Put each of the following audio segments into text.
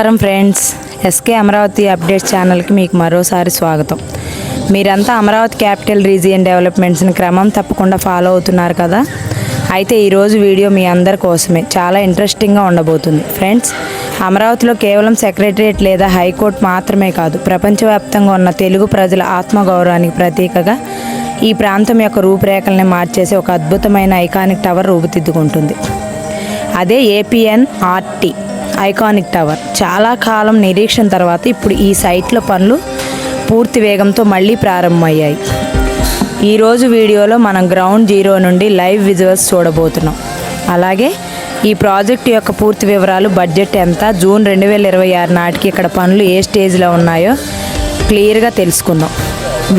Friends, SK Amaravati updates ఛానల్కి మీకు మరోసారి స్వాగతం. మీరంతా అమరావతి క్యాపిటల్ రీజియన్ డెవలప్మెంట్స్ని క్రమం తప్పకుండా ఫాలో అవుతున్నారు కదా. అయితే ఈరోజు వీడియో మీ అందరి కోసమే చాలా ఇంట్రెస్టింగ్గా ఉండబోతుంది. ఫ్రెండ్స్, అమరావతిలో కేవలం సెక్రటరియట్ లేదా హైకోర్టు మాత్రమే కాదు, ప్రపంచవ్యాప్తంగా ఉన్న తెలుగు ప్రజల ఆత్మగౌరవానికి ప్రతీకగా ఈ ప్రాంతం యొక్క రూపురేఖల్ని మార్చేసి ఒక అద్భుతమైన ఐకానిక్ టవర్ రూపుదిద్దుకుంటుంది. అదే ఏపీఎన్ఆర్టీ ఐకానిక్ టవర్. చాలా కాలం నిరీక్షణ తర్వాత ఇప్పుడు ఈ సైట్లో పనులు పూర్తి వేగంతో మళ్ళీ ప్రారంభమయ్యాయి. ఈరోజు వీడియోలో మనం గ్రౌండ్ జీరో నుండి లైవ్ విజువల్స్ చూడబోతున్నాం. అలాగే ఈ ప్రాజెక్టు యొక్క పూర్తి వివరాలు, బడ్జెట్ ఎంత, జూన్ 2026 నాటికి ఇక్కడ పనులు ఏ స్టేజ్లో ఉన్నాయో క్లియర్గా తెలుసుకుందాం.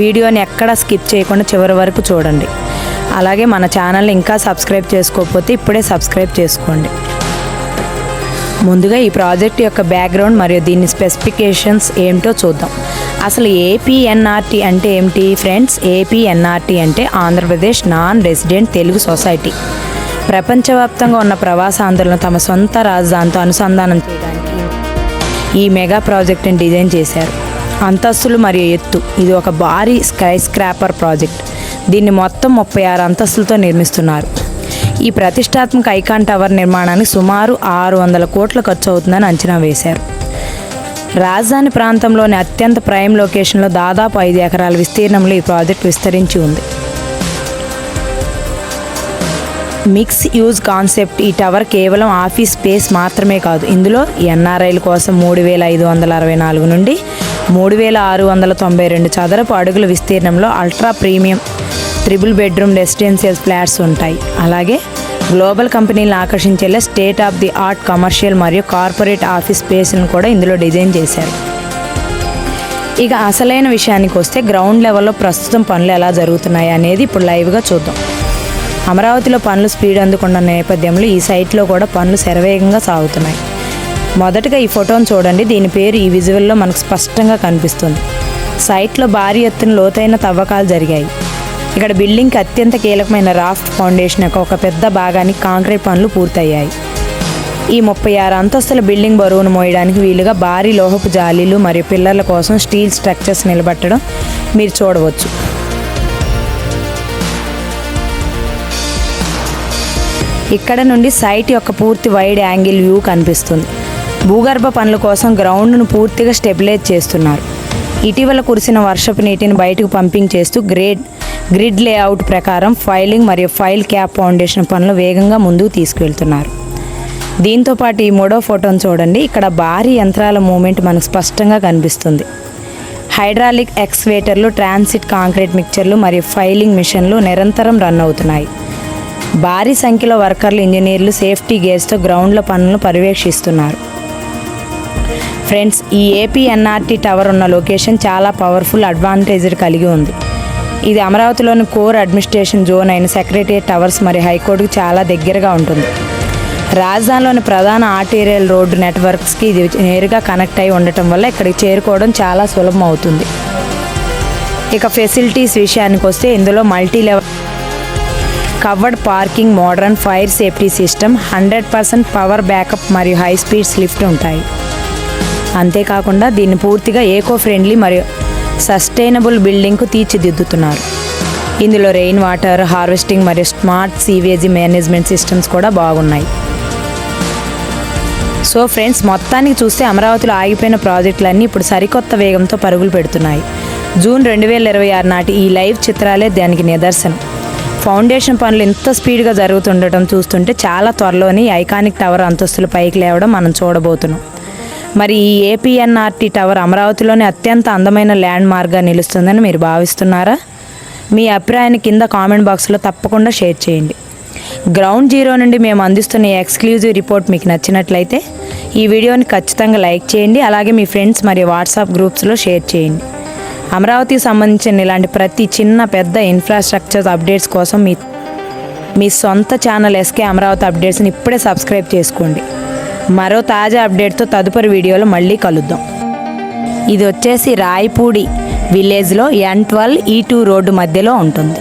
వీడియోని ఎక్కడా స్కిప్ చేయకుండా చివరి వరకు చూడండి. అలాగే మన ఛానల్ని ఇంకా సబ్స్క్రైబ్ చేసుకోకపోతే ఇప్పుడే సబ్స్క్రైబ్ చేసుకోండి. ముందుగా ఈ ప్రాజెక్ట్ యొక్క బ్యాక్గ్రౌండ్ మరియు దీని స్పెసిఫికేషన్స్ ఏమిటో చూద్దాం. అసలు ఏపీఎన్ఆర్టీ అంటే ఏమిటి ఫ్రెండ్స్? ఏపీఎన్ఆర్టీ అంటే Andhra Pradesh non resident Telugu society. ప్రపంచవ్యాప్తంగా ఉన్న ప్రవాసాంధ్రులను తమ సొంత రాజధానితో అనుసంధానం చేయడానికి ఈ మెగా ప్రాజెక్టుని డిజైన్ చేశారు. అంతస్తులు మరియు ఎత్తు, ఇది ఒక భారీ స్కై స్క్రాపర్ ప్రాజెక్ట్. దీన్ని మొత్తం 36 అంతస్తులతో నిర్మిస్తున్నారు. ఈ ప్రతిష్టాత్మక ఐకాన్ టవర్ నిర్మాణానికి సుమారు 600 కోట్లు ఖర్చు అవుతుందని అంచనా వేశారు. రాజధాని ప్రాంతంలోని అత్యంత ప్రైమ్ లొకేషన్లో దాదాపు 5 ఎకరాల విస్తీర్ణంలో ఈ ప్రాజెక్ట్ విస్తరించి ఉంది. Mix use concept. ఈ టవర్ కేవలం ఆఫీస్ స్పేస్ మాత్రమే కాదు, ఇందులో ఎన్ఆర్ఐల కోసం 3564 నుండి 3692 చదరపు అడుగుల విస్తీర్ణంలో ultra premium 3 bedroom residential flats ఉంటాయి. అలాగే గ్లోబల్ కంపెనీలను ఆకర్షించేలా state of the art commercial మరియు కార్పొరేట్ ఆఫీస్ స్పేస్లను కూడా ఇందులో డిజైన్ చేశారు. ఇక అసలైన విషయానికి వస్తే గ్రౌండ్ లెవెల్లో ప్రస్తుతం పనులు ఎలా జరుగుతున్నాయి అనేది ఇప్పుడు లైవ్గా చూద్దాం. అమరావతిలో పనులు స్పీడ్ అందుకున్న నేపథ్యంలో ఈ సైట్లో కూడా పనులు శరవేగంగా సాగుతున్నాయి. మొదటగా ఈ ఫోటోను చూడండి. దీని పేరు ఈ విజువల్లో మనకు స్పష్టంగా కనిపిస్తుంది. సైట్లో భారీ ఎత్తున లోతైన తవ్వకాలు జరిగాయి. ఇక్కడ బిల్డింగ్కి అత్యంత కీలకమైన రాఫ్ట్ ఫౌండేషన్ యొక్క ఒక పెద్ద భాగానికి కాంక్రీట్ పనులు పూర్తయ్యాయి. ఈ 36 అంతస్తుల బిల్డింగ్ బరువును మోయడానికి వీలుగా భారీ లోహపు జాలీలు మరియు పిల్లర్ల కోసం స్టీల్ స్ట్రక్చర్స్ నిలబెట్టడం మీరు చూడవచ్చు. ఇక్కడ నుండి సైట్ యొక్క పూర్తి వైడ్ యాంగిల్ వ్యూ కనిపిస్తుంది. భూగర్భ పనుల కోసం గ్రౌండ్ను పూర్తిగా స్టెబిలైజ్ చేస్తున్నారు. ఇటీవల కురిసిన వర్షపు నీటిని బయటకు పంపింగ్ చేస్తూ గ్రిడ్ లేఅవుట్ ప్రకారం ఫైలింగ్ మరియు ఫైల్ క్యాప్ ఫౌండేషన్ పనులు వేగంగా ముందుకు తీసుకువెళ్తున్నారు. దీంతోపాటు ఈ మూడో ఫోటోను చూడండి. ఇక్కడ భారీ యంత్రాల మూమెంట్ మనకు స్పష్టంగా కనిపిస్తుంది. హైడ్రాలిక్ ఎక్స్వేటర్లు, ట్రాన్సిట్ కాంక్రీట్ మిక్చర్లు మరియు ఫైలింగ్ మిషన్లు నిరంతరం రన్ అవుతున్నాయి. భారీ సంఖ్యలో వర్కర్లు, ఇంజనీర్లు సేఫ్టీ గేర్స్తో గ్రౌండ్లో పనులను పర్యవేక్షిస్తున్నారు. ఫ్రెండ్స్, ఈ ఏపీఎన్ఆర్టీ టవర్ ఉన్న లొకేషన్ చాలా పవర్ఫుల్ అడ్వాంటేజ్ కలిగి ఉంది. ఇది అమరావతిలోని కోర్ అడ్మినిస్ట్రేషన్ జోన్ అయిన సెక్రటరియట్ టవర్స్ మరియు హైకోర్టుకు చాలా దగ్గరగా ఉంటుంది. రాజధానిలోని ప్రధాన ఆర్టీరియల్ రోడ్డు నెట్వర్క్స్కి ఇది నేరుగా కనెక్ట్ అయి ఉండటం వల్ల ఇక్కడికి చేరుకోవడం చాలా సులభం అవుతుంది. ఇక ఫెసిలిటీస్ విషయానికి వస్తే ఇందులో multi level covered parking, modern fire safety system, 100% power backup మరియు హై స్పీడ్స్ లిఫ్ట్ ఉంటాయి. అంతేకాకుండా దీన్ని పూర్తిగా ఏకో ఫ్రెండ్లీ మరియు సస్టైనబుల్ బిల్డింగ్కు తీర్చిదిద్దుతున్నారు. ఇందులో రెయిన్ వాటర్ హార్వెస్టింగ్ మరియు స్మార్ట్ సీవేజీ మేనేజ్మెంట్ సిస్టమ్స్ కూడా బాగున్నాయి. సో ఫ్రెండ్స్, మొత్తానికి చూస్తే అమరావతిలో ఆగిపోయిన ప్రాజెక్టులన్నీ ఇప్పుడు సరికొత్త వేగంతో పరుగులు పెడుతున్నాయి. జూన్ 2026 నాటి ఈ లైవ్ చిత్రాలే దానికి నిదర్శనం. ఫౌండేషన్ పనులు ఇంత స్పీడ్గా జరుగుతుండటం చూస్తుంటే చాలా త్వరలోనే ఐకానిక్ టవర్ అంతస్తులు పైకి లేవడం మనం చూడబోతున్నాం. మరి ఈ ఏపీఎన్ఆర్టీ టవర్ అమరావతిలోనే అత్యంత అందమైన ల్యాండ్ మార్క్గా నిలుస్తుందని మీరు భావిస్తున్నారా? మీ అభిప్రాయాన్ని కింద కామెంట్ బాక్స్లో తప్పకుండా షేర్ చేయండి. గ్రౌండ్ జీరో నుండి మేము అందిస్తున్న ఈ ఎక్స్క్లూజివ్ రిపోర్ట్ మీకు నచ్చినట్లయితే ఈ వీడియోని ఖచ్చితంగా లైక్ చేయండి. అలాగే మీ ఫ్రెండ్స్ మరియు వాట్సాప్ గ్రూప్స్లో షేర్ చేయండి. అమరావతికి సంబంధించిన ఇలాంటి ప్రతి చిన్న పెద్ద ఇన్ఫ్రాస్ట్రక్చర్ అప్డేట్స్ కోసం మీ సొంత ఛానల్ ఎస్కే అమరావతి అప్డేట్స్ని ఇప్పుడే సబ్స్క్రైబ్ చేసుకోండి. మరో తాజా అప్డేట్తో తదుపరి వీడియోలో మళ్ళీ కలుద్దాం. ఇది వచ్చేసి రాయపూడి విలేజ్లో N12 E2 రోడ్డు మధ్యలో ఉంటుంది.